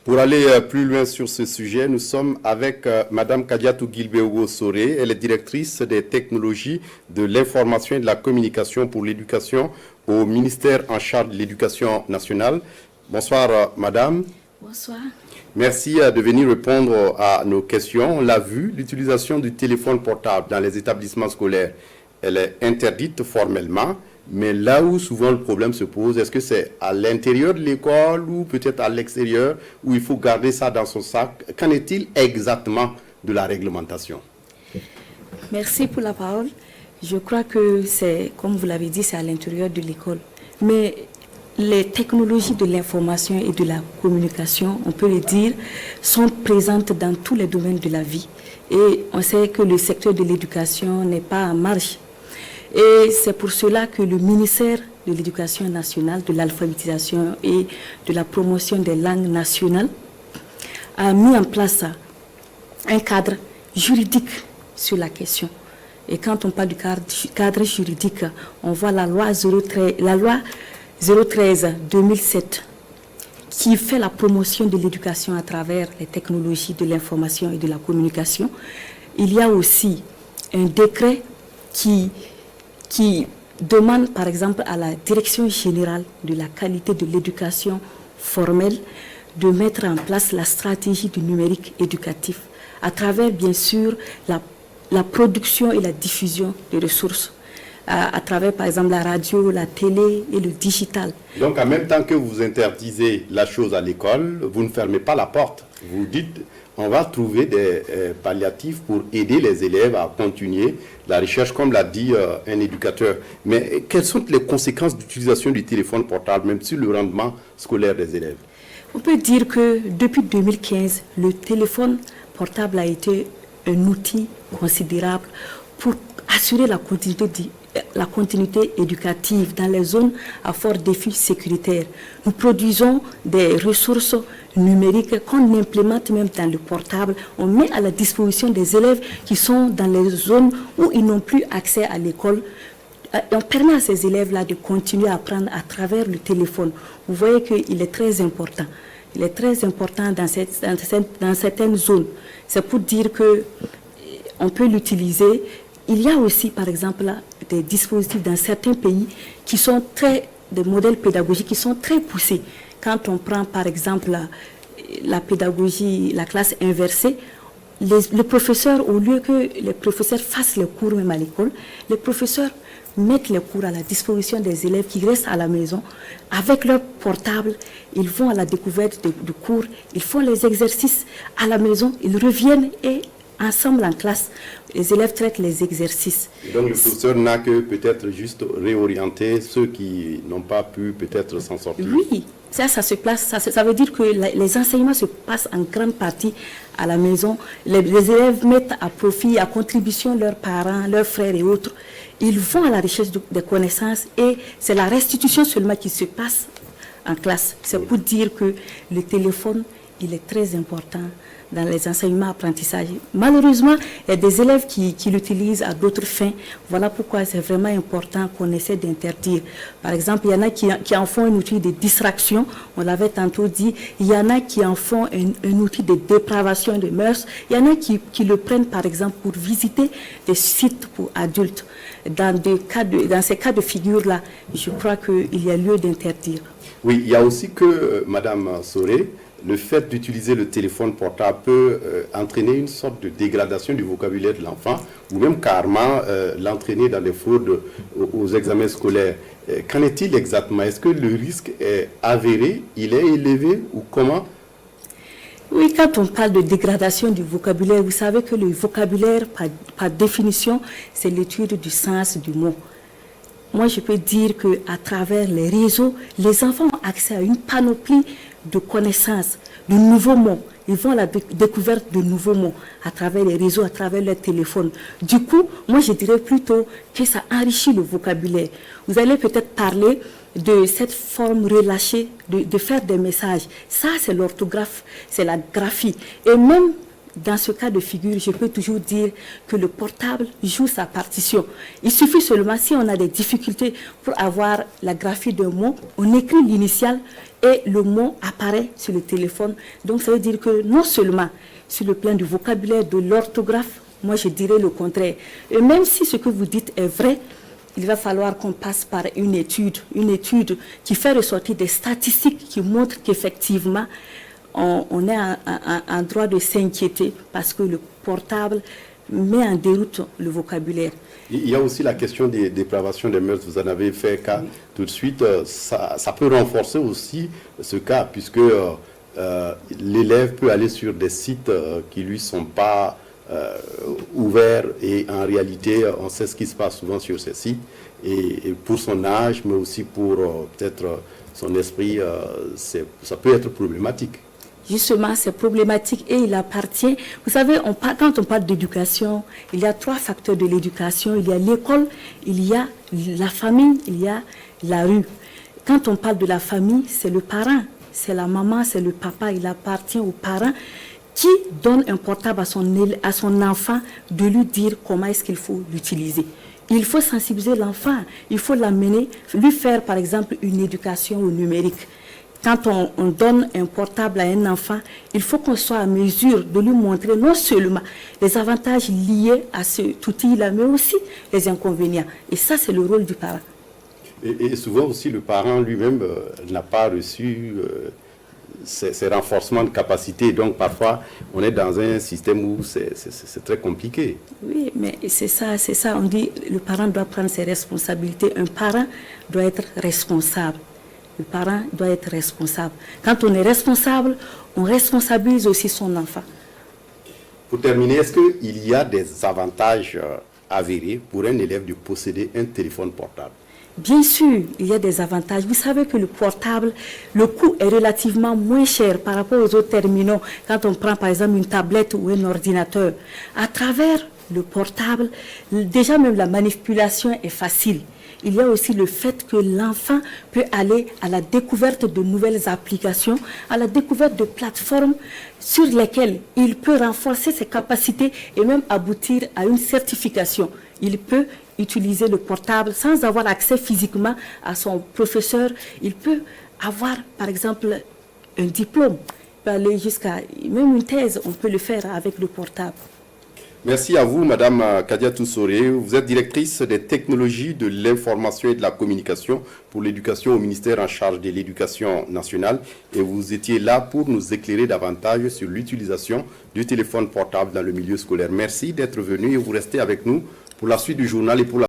Pour aller plus loin sur ce sujet, nous sommes avec Madame Kadiatou Guilbeogo-Soré. Elle est directrice des technologies de l'information et de la communication pour l'éducation au ministère en charge de l'éducation nationale. Bonsoir, Madame. Bonsoir. Merci de venir répondre à nos questions. On l'a vu, l'utilisation du téléphone portable dans les établissements scolaires, elle est interdite formellement. Mais là où souvent le problème se pose, est-ce que c'est à l'intérieur de l'école ou peut-être à l'extérieur où il faut garder ça dans son sac? Qu'en est-il exactement de la réglementation? Merci pour la parole. Je crois que c'est, comme vous l'avez dit, c'est à l'intérieur de l'école. Mais les technologies de l'information et de la communication, on peut le dire, sont présentes dans tous les domaines de la vie. Et on sait que le secteur de l'éducation n'est pas en marge. Et c'est pour cela que le ministère de l'Éducation nationale, de l'alphabétisation et de la promotion des langues nationales a mis en place un cadre juridique sur la question. Et quand on parle du cadre juridique, on voit la loi 013-2007 qui fait la promotion de l'éducation à travers les technologies de l'information et de la communication. Il y a aussi un décret qui demande par exemple à la Direction générale de la qualité de l'éducation formelle de mettre en place la stratégie du numérique éducatif à travers bien sûr la production et la diffusion de ressources à travers par exemple la radio, la télé et le digital. Donc en même temps que vous interdisez la chose à l'école, vous ne fermez pas la porte. Vous dites on va trouver des palliatifs pour aider les élèves à continuer la recherche, comme l'a dit un éducateur. Mais quelles sont les conséquences d'utilisation du téléphone portable, même sur le rendement scolaire des élèves? On peut dire que depuis 2015, le téléphone portable a été un outil considérable pour assurer la continuité éducative dans les zones à fort défi sécuritaire. Nous produisons des ressources numériques qu'on implémente même dans le portable. On met à la disposition des élèves qui sont dans les zones où ils n'ont plus accès à l'école. On permet à ces élèves-là de continuer à apprendre à travers le téléphone. Vous voyez qu'il est très important. Il est très important dans certaines zones. C'est pour dire qu'on peut l'utiliser. Il y a aussi, par exemple, des dispositifs dans certains pays qui sont des modèles pédagogiques qui sont très poussés. Quand on prend, par exemple, la pédagogie, la classe inversée, les professeurs, au lieu que les professeurs fassent les cours même à l'école, les professeurs mettent les cours à la disposition des élèves qui restent à la maison. Avec leur portable, ils vont à la découverte du cours, ils font les exercices à la maison, ils reviennent et ensemble en classe, les élèves traitent les exercices. Et donc le professeur n'a que peut-être juste réorienter ceux qui n'ont pas pu peut-être s'en sortir. Oui, ça se place, ça veut dire que les enseignements se passent en grande partie à la maison. Les élèves mettent à profit, à contribution leurs parents, leurs frères et autres. Ils vont à la recherche des connaissances et c'est la restitution seulement qui se passe en classe. C'est pour dire que le téléphone, il est très important dans les enseignements apprentissages. Malheureusement, il y a des élèves qui l'utilisent à d'autres fins. Voilà pourquoi c'est vraiment important qu'on essaie d'interdire. Par exemple, il y en a qui en font un outil de distraction, on l'avait tantôt dit. Il y en a qui en font un outil de dépravation de mœurs. Il y en a qui le prennent, par exemple, pour visiter des sites pour adultes. Dans ces cas de figure-là, je crois qu'il y a lieu d'interdire. Oui, il y a aussi que, Madame Soré, le fait d'utiliser le téléphone portable peut entraîner une sorte de dégradation du vocabulaire de l'enfant ou même carrément l'entraîner dans les fraudes aux examens scolaires. Qu'en est-il exactement? Est-ce que le risque est avéré, il est élevé ou comment? Oui, quand on parle de dégradation du vocabulaire, vous savez que le vocabulaire, par définition, c'est l'étude du sens du mot. Moi, je peux dire qu'à travers les réseaux, les enfants ont accès à une panoplie de connaissances, de nouveaux mots. Ils vont à la découverte de nouveaux mots à travers les réseaux, à travers leur téléphone. Du coup, moi, je dirais plutôt que ça enrichit le vocabulaire. Vous allez peut-être parler de cette forme relâchée de faire des messages. Ça, c'est l'orthographe, c'est la graphie. Et même dans ce cas de figure, je peux toujours dire que le portable joue sa partition. Il suffit seulement, si on a des difficultés pour avoir la graphie d'un mot, on écrit l'initiale et le mot apparaît sur le téléphone. Donc ça veut dire que non seulement sur le plan du vocabulaire, de l'orthographe, moi je dirais le contraire. Et même si ce que vous dites est vrai, il va falloir qu'on passe par une étude qui fait ressortir des statistiques qui montrent qu'effectivement, on est en droit de s'inquiéter parce que le portable met en déroute le vocabulaire. Il y a aussi la question des dépravations des mœurs. Vous en avez fait cas tout de suite. Ça peut renforcer aussi ce cas puisque l'élève peut aller sur des sites qui lui sont pas ouverts et en réalité on sait ce qui se passe souvent sur ces sites et pour son âge mais aussi pour peut-être son esprit ça peut être problématique. Justement, c'est problématique et il appartient. Vous savez, quand on parle d'éducation, il y a 3 facteurs de l'éducation. Il y a l'école, il y a la famille, il y a la rue. Quand on parle de la famille, c'est le parent, c'est la maman, c'est le papa. Il appartient aux parents qui donnent un portable à son enfant de lui dire comment est-ce qu'il faut l'utiliser. Il faut sensibiliser l'enfant, il faut l'amener, lui faire par exemple une éducation au numérique. Quand on donne un portable à un enfant, il faut qu'on soit à mesure de lui montrer non seulement les avantages liés à cet outil-là, mais aussi les inconvénients. Et ça, c'est le rôle du parent. Et souvent aussi, le parent lui-même n'a pas reçu ces renforcements de capacité. Donc, parfois, on est dans un système où c'est très compliqué. Oui, mais c'est ça. On dit le parent doit prendre ses responsabilités. Un parent doit être responsable. Le parent doit être responsable. Quand on est responsable, on responsabilise aussi son enfant. Pour terminer, est-ce qu'il y a des avantages avérés pour un élève de posséder un téléphone portable? Bien sûr, il y a des avantages. Vous savez que le portable, le coût est relativement moins cher par rapport aux autres terminaux. Quand on prend par exemple une tablette ou un ordinateur, à travers le portable, déjà même la manipulation est facile. Il y a aussi le fait que l'enfant peut aller à la découverte de nouvelles applications, à la découverte de plateformes sur lesquelles il peut renforcer ses capacités et même aboutir à une certification. Il peut utiliser le portable sans avoir accès physiquement à son professeur. Il peut avoir, par exemple, un diplôme. Il peut aller jusqu'à même une thèse, on peut le faire avec le portable. Merci à vous, Madame Kadiatou Soré. Vous êtes directrice des technologies de l'information et de la communication pour l'éducation au ministère en charge de l'éducation nationale. Et vous étiez là pour nous éclairer davantage sur l'utilisation du téléphone portable dans le milieu scolaire. Merci d'être venu et vous restez avec nous pour la suite du journal et pour la